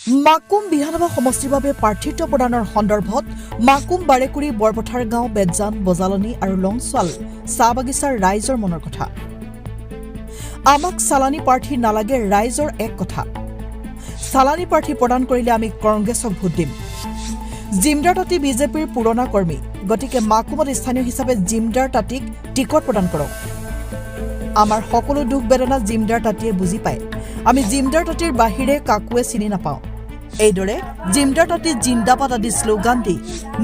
মাকুম বিধানসভা সমষ্টিৰ বাবে প্ৰাৰ্থিত্ব প্ৰদানৰ সন্দৰ্ভত মাকুম বাৰেকুৰি বৰপথাৰ গাঁও বেদজান বজালনী আৰু লংচোৱাল চাহ বাগিচাৰ ৰাইজৰ মনৰ কথা আমাক চালানী প্ৰাৰ্থী নালাগে ৰাইজৰ এক কথা চালানী প্ৰাৰ্থী প্ৰদান কৰিলে আমি কংগ্ৰেছক ভোট দিম জিমদাৰ তাঁতী বিজেপিৰ পুৰণা কৰ্মী গতিকে মাকুমত স্থানীয় হিচাপে জিমদাৰ তাঁতীক টিকট প্ৰদান কৰক আমাৰ সকলো দুখ বেদনা জিমদাৰ তাঁতীয়ে বুজি পায় আমি জিমদাৰ তাঁতীৰ বাহিৰে কাকুৱে চিনি নাপাওঁ এইদৰে জিমদাৰ তাঁতী জিন্দাবাদ আদি শ্লোগান দি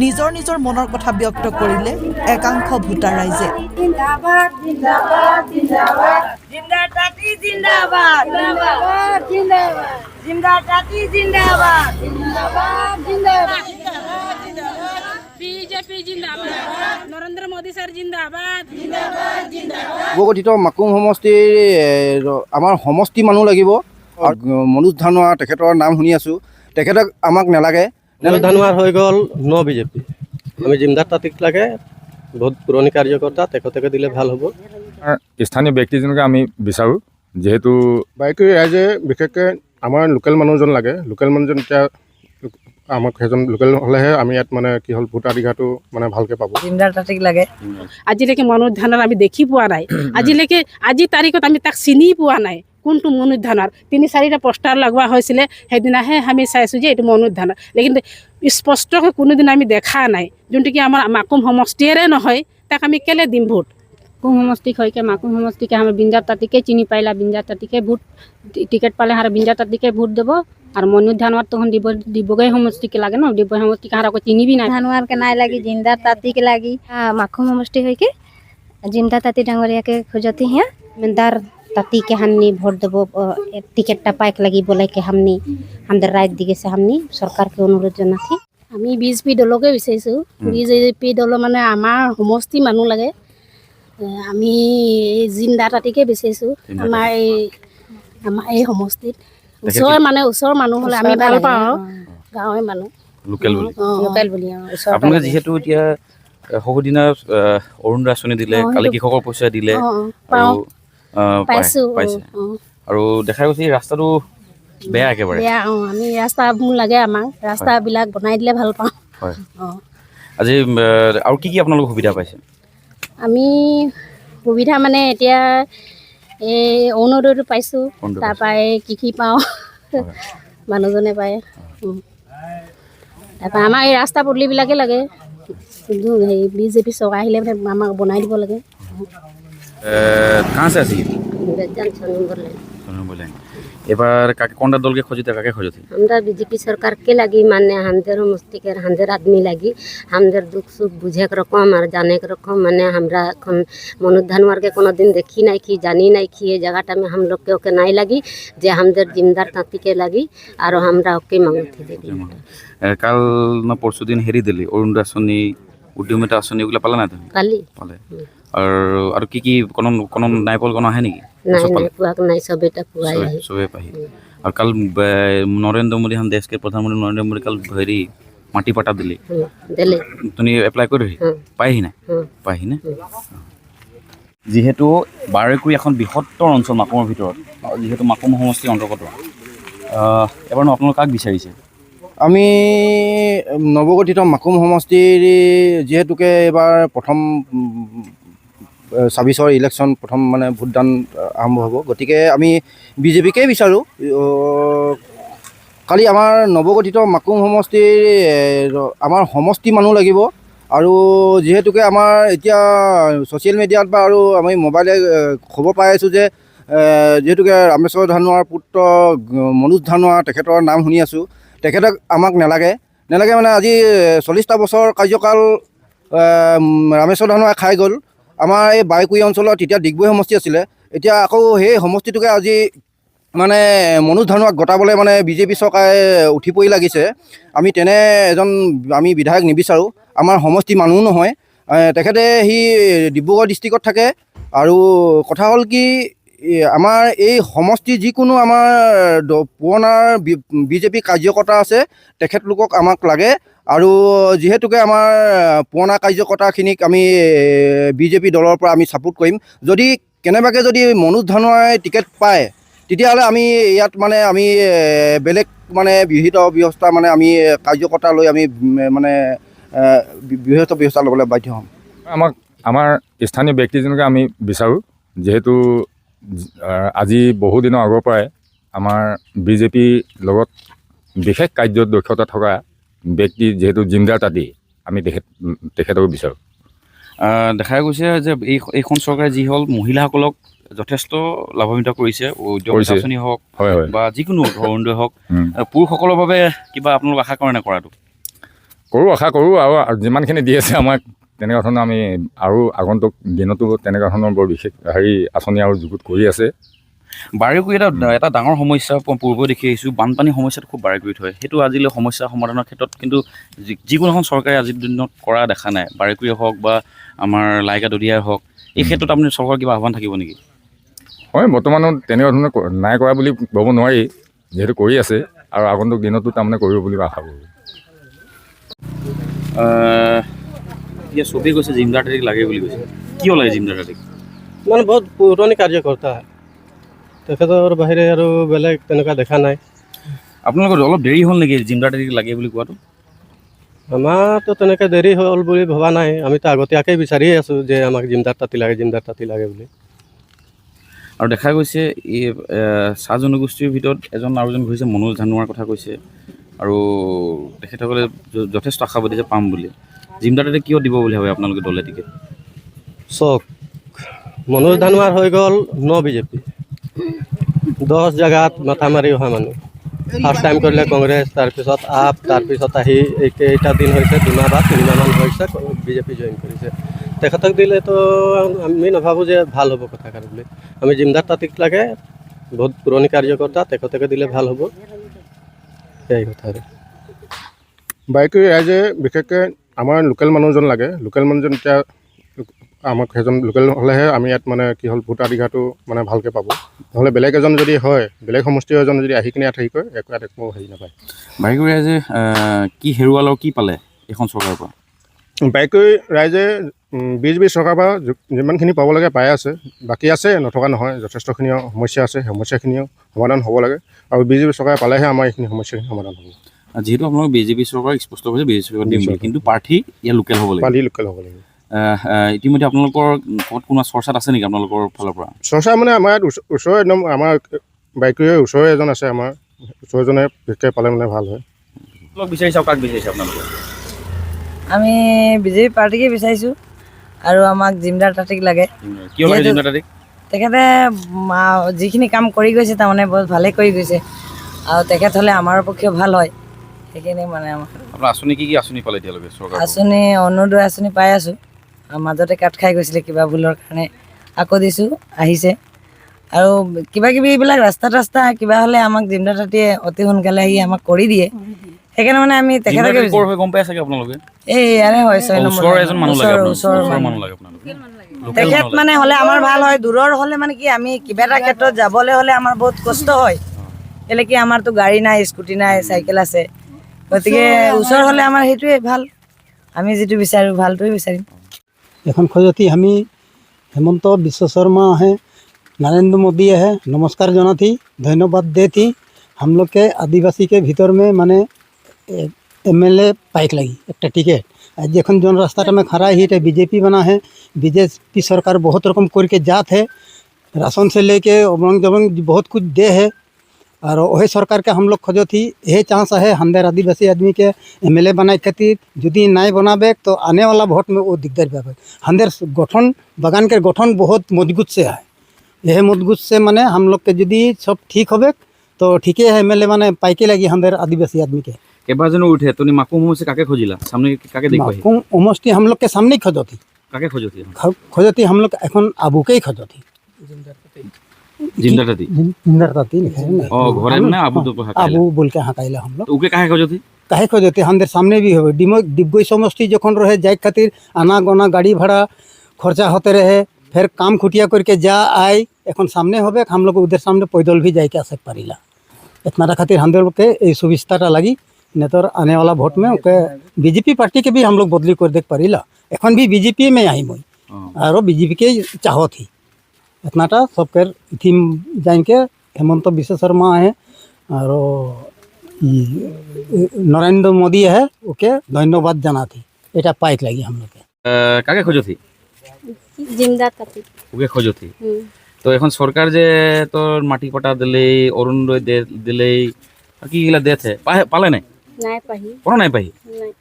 নিজৰ নিজৰ মনৰ কথা ব্যক্ত কৰিলে একাংশ ভোটাৰ ৰাইজে জিন্দাবাদ জিন্দাবাদ জিন্দাবাদ জিমদাৰ তাঁতী জিন্দাবাদ জিন্দাবাদ জিন্দাবাদ জিমদাৰ তাঁতী জিন্দাবাদ জিন্দাবাদ জিন্দাবাদ बीजेपी जिंदाबाद नरेंद्र मोदी सर जिंदाबाद জিন্দাবাদ জিন্দাবাদ গঠিত মাকুম সমষ্টিৰ আমাৰ সমষ্টি মানুহ লাগিব মনোজ ধানোৱা তেখেতৰ নাম শুনি আছোঁ তেখেতক আমাক নালাগে মনোজ ধানোৱাৰ হৈ গ'ল ন বিজেপি আমি জিমদাৰ তাঁতীক লাগে বহুত পুৰণি কাৰ্যকৰ্তা তেখেতকে দিলে ভাল হ'ব স্থানীয় ব্যক্তিজনকে আমি বিচাৰোঁ যিহেতু বাৰেকুৰি ৰাইজে বিশেষকৈ আমাৰ লোকেল মানুহজন লাগে লোকেল মানুহজন এতিয়া আমাক সেইজন লোকেল হ'লেহে আমি ইয়াত মানে কি হ'ল ভোটাধিকাৰটো মানে ভালকৈ পাব জিমদাৰ তাঁতীক লাগে আজিলৈকে মনোজ ধানৰ আমি দেখি পোৱা নাই আজিলৈকে আজি তাৰিখত আমি তাক চিনি পোৱা নাই কোনটো মনোজ ধানৰ 3-4টা পোষ্টাৰ লগোৱা হৈছিলে সেইদিনাহে আমি চাইছোঁ যে এইটো মনোজ ধানৰ লেকিন স্পষ্টকৈ কোনোদিন আমি দেখা নাই যোনটো কি আমাৰ মাকুম সমষ্টিৰে নহয় তাক আমি কেলে দিম ভোট माकुम समष्टि के माकुम समष्टि के हमें बिंजार ताती के चिनी पाइला बिंजार ताती के भोट टिकट पाले हमारे बिंजार ताती के भोट देव और मनोज धानवार तो हम डिब्बगई समष्टि के लगे ना डिब्बगई समष्टि के हमारा को चिनी भी ना धानवार के ना लगी जिंदार ताती के लगी माकुम समष्टि के जिंदा ताती डांगरिया के खोजती हैं बिंदार ताती के हमने भोट देव टिकट पाइक लगी बोले कि हमने हमदर राय दिगे से हमने सरकार के अनुरोध जना थी আমি বিজেপি দলকে বিচাৰিছোঁ বিজেপি দল মানে আমাৰ সমষ্টি মানুহ লাগে আমি জিন্দা তাঁতীকে বিচাৰিছোঁ আমাৰ এই সমষ্টিত ওচৰৰ মানুহ হ'লে আমি ভাল পাওঁ গাঁৱৰ মানুহ লোকেল বুলি লোকেল বুলি আপোনালোকে যিহেতু এতিয়া সহুদিনা অৰুণোদয় আঁচনি দিলে কালি কৃষকৰ পইচা দিলে পাইছোঁ আৰু দেখা গৈছে ৰাস্তাটো বেয়া একেবাৰে বেয়া আমি ৰাস্তাবোৰ লাগে আমাক ৰাস্তাবিলাক বনাই দিলে ভাল পাওঁ হয় আজি আৰু কি কি আপোনালোকে সুবিধা পাইছে আমি সুবিধা মানে এতিয়া এই অৰুণোদয়টো পাইছোঁ তাৰপৰা কৃষি পাওঁ মানুহজনে পায় তাৰপৰা আমাৰ এই ৰাস্তা পদূলিবিলাকে লাগে হেৰি বিজেপি চৰকাৰ আহিলে মানে আমাক বনাই দিব লাগে कहाँ से आसी এবার কাকে কোনটা দলকে খোঁজতে কাকে খোঁজতে हमरा बीजेपी सरकार के लगी माने हमदर समष्टि के हमदर आदमी लगी हमदर दुख सुख बुझे के रकम और जाने के रकम माने हमरा मनोज धानवार के कोनो दिन देखी नहीं कि जानी नहीं कि ये जगह में हम लोग के ओके नहीं लगी जे हमदर जिमदार तांती के लगी और हमरा ओके मांगती देली কাল না পরশু দিন হেরি দিলি অরুণোদয় আঁচনি উদ্যমিতা আঁচনি ওগুলো পালা না তুমি काली পালে আর কি কোন নাইপল কোন আহে নেকি नहीं पुआक नहीं सब बेटा पुआई है সবে পাহি আর কাল নরেন্দ্র মোদী हम देश के प्रधानमंत्री नरेंद्र मोदी কাল হেৰি মাটি পাটা দিলি देले তুমি এপ্লাই কৰি পাইহি না পাইহি না যিহেতু বাৰেকুৰি এখন বৃহত্তৰ অঞ্চল মাকুমৰ ভিতৰত যিহেতু মাকুম সমষ্টিৰ অন্তৰ্গত এবাৰ আপোনালোক কাক বিচাৰিছে আমি নৱগঠিত মাকুম সমষ্টিৰ যিহেতুকে এইবাৰ প্ৰথম 26ৰ ইলেকশ্যন প্ৰথম মানে ভোটদান আৰম্ভ হ'ব গতিকে আমি বিজেপিকে বিচাৰোঁ খালি আমাৰ নৱগঠিত মাকুম সমষ্টিৰ আমাৰ সমষ্টি মানুহ লাগিব আৰু যিহেতুকে আমাৰ এতিয়া ছ'চিয়েল মিডিয়াত বা আৰু আমি মোবাইলে খবৰ পাই আছোঁ যে যিহেতুকে ৰামেশ্বৰ ধানোৱাৰ পুত্ৰ মনোজ ধানোৱা তেখেতৰ নাম শুনি আছোঁ তেখেতক আমাক নালাগে মানে আজি 40টা বছৰ কাৰ্যকাল ৰামেশ্বৰ ধানোৱাই খাই গ'ল আমাৰ এই বাৰেকুৰি অঞ্চলত তেতিয়া ডিগবৈ সমষ্টি আছিলে এতিয়া আকৌ সেই সমষ্টিটোকে আজি মানে মনোজ ধানোৱাক গতাবলৈ মানে বিজেপি চৰকাৰে উঠি পৰি লাগিছে আমি তেনে এজন আমি বিধায়ক নিবিচাৰোঁ আমাৰ সমষ্টি মানুহ নহয় তেখেতে সি ডিব্ৰুগড় ডিষ্ট্ৰিক্টত থাকে আৰু কথা হ'ল কি আমাৰ এই সমষ্টি যিকোনো আমাৰ পুৰণা বিজেপি কাৰ্যকৰ্তা আছে তেখেতলোকক আমাক লাগে আৰু যেহেতুকে আমাৰ পুৰণা কাৰ্যকৰ্তাখিনিক আমি বিজেপি দলৰ পৰা আমি সাপোৰ্ট কৰিম যদি কেনেবাকৈ যদি মনোজ ধানোৱাই টিকেট পায় তেতিয়াহ'লে আমি ইয়াত মানে আমি বেলেগ মানে বিহিত ব্যৱস্থা মানে আমি কাৰ্যকৰ্তা লৈ আমি মানে বৃহৎ ব্যৱস্থা ল'বলৈ বাধ্য হ'ম। আমাৰ স্থানীয় ব্যক্তিজনকে আমি বিচাৰোঁ, যিহেতু আজি বহুদিনৰ আগৰ পৰাই আমাৰ বিজেপিৰ লগত বিশেষ কাৰ্যত দক্ষতা থকা ব্যক্তি যিহেতু জিমদাৰ তাঁতী, আমি তেখেতক বিচাৰোঁ। দেখা গৈছে যে এইখন চৰকাৰে যি হ'ল মহিলাসকলক যথেষ্ট লাভান্বিত কৰিছে, উদ্যোগ আঁচনি হওক বা যিকোনো অৰুণোদয় হওক। পুৰুষসকলৰ বাবে কিবা আপোনালোক আশা কৰে নে কৰাটো? আশা কৰোঁ, আৰু যিমানখিনি দি আছে আমাক তেনেকুৱা ধৰণৰ আমি আৰু আগন্তুক দিনতো তেনেকুৱা ধৰণৰ বৰ বিশেষ আঁচনি আৰু যুগুত কৰি আছে। বাৰেকুৰি এটা ডাঙৰ সমস্যা পূৰ্বে দেখি আহিছোঁ, বানপানী সমস্যাটো খুব বাৰেকুৰিত হয়। সেইটো আজিলৈ সমস্যা সমাধানৰ ক্ষেত্ৰত কিন্তু যিকোনো এখন চৰকাৰে আজিৰ দিনত কৰা দেখা নাই। বাৰেকুৰিয়ে হওক বা আমাৰ লাইকা দদিয়াই হওক, এই ক্ষেত্ৰত আপুনি চৰকাৰৰ কিবা আহ্বান থাকিব নেকি? হয়, বৰ্তমানত তেনেকুৱা ধৰণৰ নাই কৰা বুলি ক'ব নোৱাৰি, যিহেতু কৰি আছে আৰু আগন্তুক দিনতো তাৰমানে কৰিব বুলি আশা কৰোঁ। এতিয়া চবেই কৈছে জিমদাৰ তাঁতীক লাগে বুলি কৈছে, কিয় লাগে জিমদাৰ তাঁতীক? মানে বহুত পুৰণি কাৰ্যকৰ্তা, তেখেতৰ বাহিৰে আৰু বেলেগ তেনেকুৱা দেখা নাই। আপোনালোকৰ অলপ দেৰি হ'ল নেকি জিমদাৰ তাঁতীক লাগে বুলি কোৱাটো? আমাৰতো তেনেকৈ দেৰি হ'ল বুলি ভবা নাই, আমিতো আগতীয়াকৈ বিচাৰিয়ে আছোঁ যে আমাক জিমদাৰ তাঁতী লাগে বুলি। আৰু দেখা গৈছে এই চাহ জনগোষ্ঠীৰ ভিতৰত আৰু এজন হৈছে মনোজ ধানোৱাৰ কথা কৈছে, আৰু তেখেতসকলে যথেষ্ট আশাবাদী যে পাম বুলি। জিমদাৰ তাঁতীক কিয় দিব বুলি ভাবে আপোনালোকে দলে টিকেট? চক মনোজ ধানোৱাৰ হৈ গ'ল বিজেপি, 10 জেগাত মাথা মাৰি অহা মানুহ। ফাৰ্ষ্ট টাইম কৰিলে কংগ্ৰেছ, তাৰপিছত আপ, তাৰপিছত আহি এইকেইটা দিন হৈছে 2 মাহ বা 3 মাহমান হৈছে বিজেপি জইন কৰিছে। তেখেতক দিলেতো আমি নাভাবোঁ যে ভাল হ'ব কথাষাৰ বুলি। আমি জিমদাৰ তাঁতীক লাগে, বহুত পুৰণি কাৰ্যকৰ্তা, তেখেতকে দিলে ভাল হ'ব, সেই কথা আৰু। বাৰেকুৰি ৰাইজে বিশেষকৈ আমাৰ লোকেল মানুহজন লাগে। লোকেল মানুহজন এতিয়া আমাক সেইজন লোকেল হ'লেহে আমি ইয়াত মানে কি হ'ল ভোটাধিকাৰটো মানে ভালকৈ পাব। নহ'লে বেলেগ এজন যদি হয়, বেলেগ সমষ্টিৰ এজন যদি আহি কিনে ইয়াত হেৰি কৰে, একো হেৰি নাপায়। বাৰেকুৰি ৰাইজে কি হেৰুৱালে আৰু কি পালে এইখন চৰকাৰৰ পৰা? বাৰেকুৰি ৰাইজে বিজেপি চৰকাৰৰ পৰা যিমানখিনি পাব লাগে পাই আছে, বাকী আছে, নথকা নহয়, যথেষ্টখিনি সমস্যা আছে, সমস্যাখিনিও সমাধান হ'ব লাগে, আৰু বিজেপি চৰকাৰে পালেহে আমাৰ এইখিনি সমস্যাখিনি সমাধান হ'ব। যিহেতু আপোনালোক বিজেপি চৰকাৰ স্পষ্ট হৈছে বিজেপি চৰকাৰ দিম বুলি, কিন্তু প্ৰাৰ্থী ইয়াৰ লোকেল হ'ব লাগিব। লোকেল হ'ব লাগিব। ইতিমধ্যে আপোনালোকৰ কোনো চৰ্চাত আছে নেকি আপোনালোকৰ ফালৰ পৰা? চৰ্চা মানে আমাৰ ইয়াত ওচৰৰে একদম আমাৰ বাৰেকুৰিৰ ওচৰৰে এজন আছে, আমাৰ ওচৰজনে বিশেষকৈ পালে মানে ভাল হয়। বিচাৰিছে কাক বিচাৰিছে আপোনালোকে? আমি বিজেপি পাৰ্টীকে বিচাৰিছোঁ, আৰু আমাক জিমদাৰ তাঁতীক লাগে। কিয় লাগে জিমদাৰ তাঁতীক? তেখেতে যিখিনি কাম কৰি গৈছে তাৰমানে বহুত ভালেই কৰি গৈছে, আৰু তেখেত হ'লে আমাৰ পক্ষেও ভাল হয়। সেইখিনি মানে আমাৰ আপোনাৰ আঁচনি কি আঁচনি পালে এতিয়ালৈকে চৰকাৰ? আঁচনি অৰুণোদয় আঁচনি পাই আছোঁ, মাজতে কাট খাই গৈছিলে কিবা ভুলৰ কাৰণে, আকৌ দিছোঁ, আহিছে। আৰু কিবাকিবি এইবিলাক ৰাস্তা কিবা হ'লে আমাক জিমদাৰ তাঁতীয়ে অতি সোনকালে আহি আমাক কৰি দিয়ে। সেইকাৰণে মানে আমি তেখেতকে গম পাই চাগে আপোনালোকে? এই ইয়াৰে হয় 6 নম্বৰ তেখেত মানে হ'লে আমাৰ ভাল হয়। দূৰৰ হ'লে মানে কি আমি কিবা এটা ক্ষেত্ৰত যাবলৈ হ'লে আমাৰ বহুত কষ্ট হয়, কেলৈ কি আমাৰতো গাড়ী নাই, স্কুটি নাই, চাইকেল আছে, গতিকে ওচৰ হ'লে আমাৰ সেইটোৱে ভাল। আমি যিটো বিচাৰোঁ ভালটোৱে বিচাৰিম। এখন খোজতি আমি हेमंत विश्व शर्मा है, नरेंद्र मोदी है, नमस्कार जाना थी, धन्यवाद दे थी। हम लोग के आदिवासी के भीतर में माने MLA पाइक लगी एक टिकट। आज जखन जो रास्ता में खड़ा ही बीजेपी बना है, बीजेपी सरकार बहुत रकम करके जात है, राशन से लेके उमंग जमंग बहुत कुछ दे है, और वही सरकार के हम लोग खोजो थी। यही चांस है हमारे आदिवासी आदमी के MLA बनाए खातिर, यदि नहीं बनाबे तो आने वाला वोट में वो दिक्कत पाबे। हमारे गठन बागान के गठन बहुत मजबूत से है, यह मजबूत से माने हम लोग के यदि सब ठीक होबे तो ठीक है। MLA माने पाइके लगी हमारे आदिवासी आदमी के এবাৰ যেন উঠে তুমি মাকুম সমষ্টি কাকে খুজিলা? সামনে কাকে দেখবাই? माकुम समष्टि हम लोग के सामने खोजो थी। কাকে খুঁজতি? खोजो थी हम लोग এখন আবুকে खोजो थी। জিমদার তাঁতী ঘরে না আবু তো আবু বলকে হাঁকাইলে हम लोग। ওকে কাকে খুঁজতি? काहे खोजते हमारे सामने भी हो डिब्बई समष्टि जखन रहे जाए खातिर आना गोना गाड़ी भाड़ा खर्चा होते रहे, फिर काम खुटिया करके जा आए, এখন सामने होबे हम लोग उधर सामने पैदल भी जाके आसे पारिला। इतना खातिर हम लोग के ये सुविधाटा लगी, नहीं तो आने वाला वोट में ओके बीजेपी पार्टी के भी हम लोग बदली कर देख पारिला। এখন भी बीजेपी में आई मैं और बीजेपी के चाहो थी, इतनाटा सबके थीम जान के हेमंत विश्व शर्मा है और नरेंद्र मोदी है ओके धन्यवाद जाना थी এটা পাইক লাগি हम लोग কাকে খোঁজতি জিমদার তাঁতি ওকে খোঁজতি তো এখন সরকার যে তোর মাটি পটা দিলেই অরুণোদয় দিলেই আর কি গিলা দেছে পালে নাই নাই পাহি কোনো নাই পাহি নাই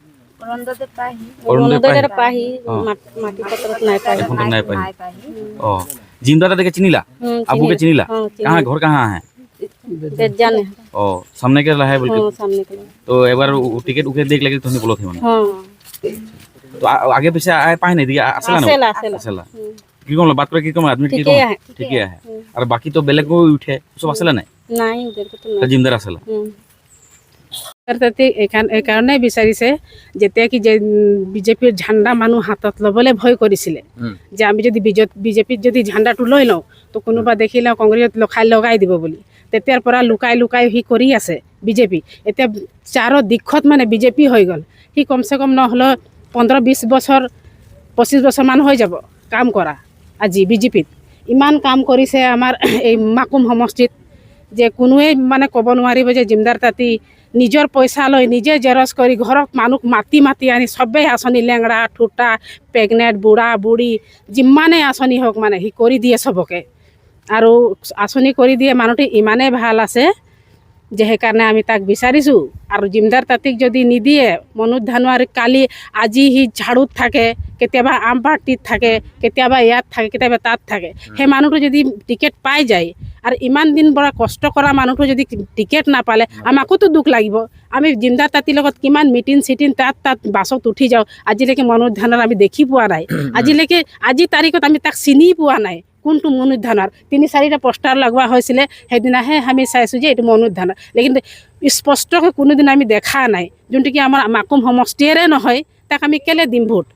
অরুণোদয় পাহি অরুণোদয় পাহি হ্যাঁ। মাটি পত্র নাই পাহি এখন তো নাই পাহি ও জিমদাটা দেখে চিনিলা আবুকে চিনিলা कहाँ घर कहाँ है बेजान है ओ सामने के रहा है बोल के सामने के तो एक बार वो टिकट उके देख लगे तो नहीं बोलो थे मैंने हां तो आगे पीछे आए पाए नहीं दिया असेला ना असेला की कोन बात करे की कोन आदमी की कोन ठीक है और बाकी तो बेलेग को उठे सब असेला नहीं নাই ওদের তো নাই जिमदार असेला এইকাৰণে বিচাৰিছে যেতিয়া কি যে বিজেপিৰ ঝাণ্ডা মানুহ হাতত ল'বলৈ ভয় কৰিছিলে যে আমি যদি বিজেপিত যদি ঝাণ্ডাটো লৈ লওঁ তো কোনোবা দেখিলে কংগ্ৰেছত লগাই দিব বুলি তেতিয়াৰ পৰা লুকাই লুকাই সি কৰি আছে বিজেপি এতিয়া চাৰো দিশত মানে বিজেপি হৈ গ'ল সি কমচে কম নহ'লেও 15-20 বছৰ 25 বছৰমান হৈ যাব কাম কৰা আজি বিজেপিত ইমান কাম কৰিছে আমাৰ এই মাকুম সমষ্টিত যে কোনোৱে মানে ক'ব নোৱাৰিব যে জিমদাৰ তাঁতি নিজৰ পইচা লৈ নিজে জেৰক্স কৰি ঘৰত মানুহ মাতি আনি চবেই আঁচনি লেংৰা ঠোঁটা প্ৰেগনেণ্ট বুঢ়া বুঢ়ী যিমানেই আঁচনি হওক মানে সি কৰি দিয়ে চবকে আৰু আঁচনি কৰি দিয়ে মানুহটো ইমানেই ভাল আছে যে সেইকাৰণে আমি তাক বিচাৰিছোঁ আৰু জিমদাৰ তাঁতিক যদি নিদিয়ে মনোজ ধানোৱাৰীক কালি আজি সি ঝাড়ুত থাকে কেতিয়াবা আমবাটিত থাকে কেতিয়াবা ইয়াত থাকে কেতিয়াবা তাত থাকে সেই মানুহটো যদি টিকেট পাই যায় আৰু ইমান দিন পৰা কষ্ট কৰা মানুহটো যদি টিকেট নাপালে আমাকোতো দুখ লাগিব আমি জিমদাৰ তাঁতিৰ লগত কিমান মিটিং চিটিং তাত বাছত উঠি যাওঁ আজিলৈকে মনোজ ধানৰ আমি দেখি পোৱা নাই আজিলৈকে আজি তাৰিখত আমি তাক চিনি পোৱা নাই কোনটো মনোজ ধানৰ 3-4টা পোষ্টাৰ লগোৱা হৈছিলে সেইদিনাহে আমি চাইছোঁ যে এইটো মনোজ ধানৰ লেকিন স্পষ্টকৈ কোনোদিন আমি দেখা নাই যোনটো কি আমাৰ মাকুম সমষ্টিৰে নহয় তাক আমি কেলে দিম ভোট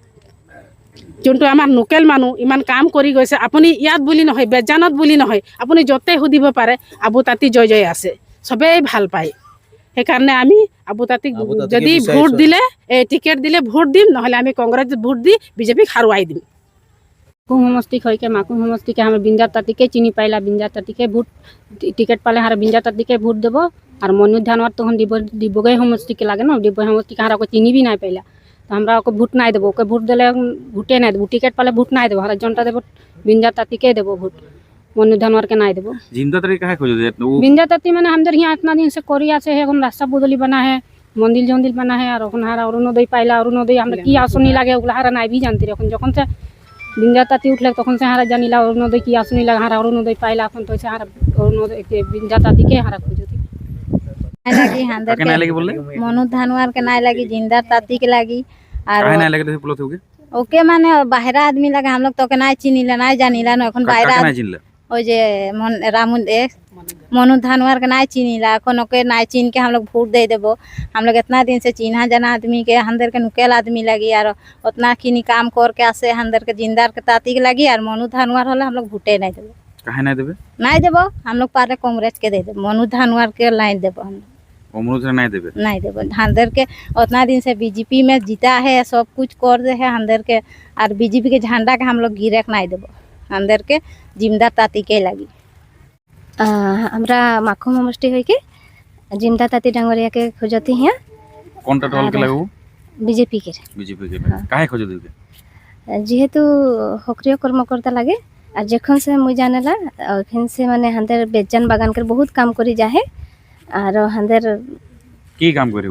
যোনটো আমাৰ লোকেল মানুহ ইমান কাম কৰি গৈছে আপুনি ইয়াত বুলি নহয় বেজানত বুলি নহয় আপুনি য'তে সুধিব পাৰে আবু তাঁতি জয় আছে চবেই ভাল পায় সেইকাৰণে আমি আবু তাঁতিক যদি ভোট দিলে এই টিকেট দিলে ভোট দিম নহ'লে আমি কংগ্ৰেছত ভোট দি বিজেপিক হাৰুৱাই দিম माकुम समष्टि के माकुम समष्टि के हमें बिंजा ताती के चिनी पाइला बिंजा ताती के भोट टिकट पाले हमारे बिंजा ताती के भोट देव और मनोज धानवार तो हम डिब्बगई समष्टि के लगे ना डिब्बई समष्टि के हमारा चिनी भी नहीं पाइला तो हमरा भोट नहीं देव ओके भोट दिले भोटे नहीं देव टिकट पाले भोट नहीं देव हर जनता देव बिंजा ताती के देव भोट मनोज धानवार के नहीं देव जिमदार तारी काहे खोज दे बिंजा ताती मैंने हम यहाँ इतना दिन से कोरिया से है रास्ता बदली बना है मंदिर बना है और हमारा अरुणोदय पाइला अरुणोदय हमारे की आसनी लगे हमारा नहीं भी जानती रहे जखन से बिंजा ताती उठले तक से हारा जानिला अरुणोदय की आसनी लगा हारा अरुणोदय पाइला तो से हारा अरुणोदय के बिंजा ताती के हारा खोजती लगी हंदर के नहीं लगी बोले मनोज धानवार के नहीं लगी जिंदार ताती के लगी और काहे नहीं लगे तो बोलत होगे ओके माने बाहरा आदमी लगे हम लोग तो के नहीं चिनीला नहीं जानिला न এখন काहे नहीं चिनला ओ जे रामुन मनोज धानवार के नहीं चिनीला এখন ओके नहीं चिन के हम लोग वोट दे देबो हम लोग इतना दिन से चिन्हा जना आदमी के हंदर के नुकेल आदमी लगी और उतना किनी काम कर के आसे हंदर के जिंदार के ताती के लगी और मनोज धानवार होला हम लोग वोटे नहीं देबो काहे नहीं देबे नहीं देबो हम लोग पारे कांग्रेस के दे देबो मनोज धानवार के लाइन देबो हम मनोज नहीं देबे नहीं देबो हंदर के उतना दिन से बीजेपी में जीता है सब कुछ कर दे है हंदर के और बीजेपी के झंडा के हम लोग गिरे नहीं देबो हंदर के जिमदार ताती के लगी हमरा माकुम समष्टि होई के जिमदार ताती डांगरिया के खोजती हैं कौन टोल के लगो बीजेपी के काहे खोज देबे जेहेतु सक्रिय कर्मकर्ता लगे और जखन से मुई जानेला अखन से माने हंदर बेजान बागान कर बहुत काम करी जाए और हंदर की काम करे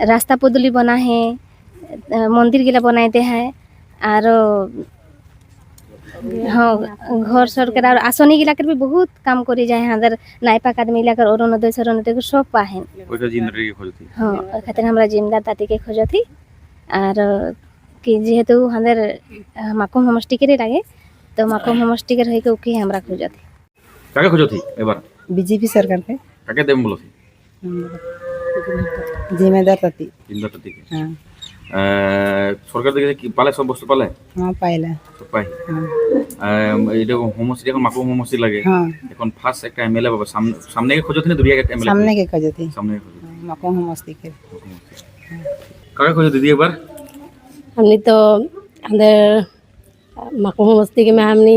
रास्ता पदुली बना है मंदिर गिला बनाते हैं और हाँ घर सरकार और आसनी गिला कर भी बहुत काम करी जाए हंदर नाइपाक आदमी लाकर अरुणोदय सरुणोदय सब पाहे ओइका जिमदार के खोजती हाँ खातिर हमरा जिमदार ताती के खोजती और कि जेहेतु हंदर माकुम समष्टि के लगे तो माकुम समष्टि के रही के ओके हमरा खोजती काके खोजती एबार बीजेपी सरकार के काके देम बोलती जिम्मेदार ताती जिमदार ताती के हाँ সরকার থেকে কি পালে সব বস্তু পালে हाँ पाइला সব পাই এটা হোমস্টে এখন মাকুম হোমস্টে লাগে हाँ এখন ফার্স্ট একটা এমএলএ বাবা সামনে के खोजत ने दुरिया के एमएलए सामने के खोजती सामने के खोजत माकुम समष्टि के काके खोजत दीदी एक बार हमने तो अंदर माकुम समष्टि के में हमने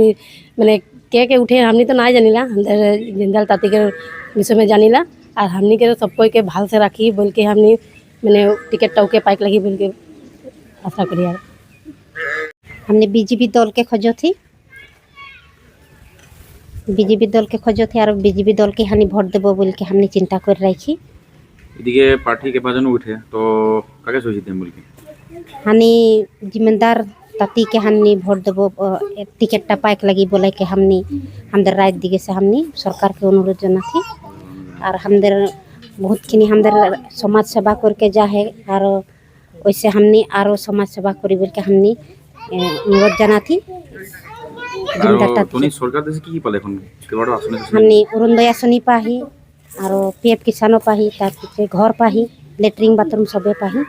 मैंने के उठे हमने तो नहीं जानिला हमदर जिंदाल ताती के विषय में जानिला और हमने के सबको के भाल से राखी बोल के हमने मैंने टिकट टाउके पाइक लगी बोल के आशा करिए। हमने बीजेपी दल के खोजो थी, बीजेपी दल के खोजो थी और बीजेपी दल के हानि भोट देव बोल के हमने चिंता कर रखी। এদিকে প্রার্থী কেইবাজনো উঠে তো কাকে চইছি দিম বলি हानि जिम्मेदार ताती के हमने भोट देव टिकट पाइक लगी बोले के हमने हमदर राय दिगे से हमने सरकार के अनुरोध जना थी और हमदर बहुत खिनी हमदर समाज सेवा करके जा है और वैसे हमने आरो समाज सेवा करी बोल के हमने अनुरोध जना थी। তুমি সরকার দেশে কি কি পালে এখন কেবারও আসলে हमने अरुणोदय आसनी पाही और पीएफ किसानो पाही तार पीछे घर पाही लेट्रिन बाथरूम सबे पाही।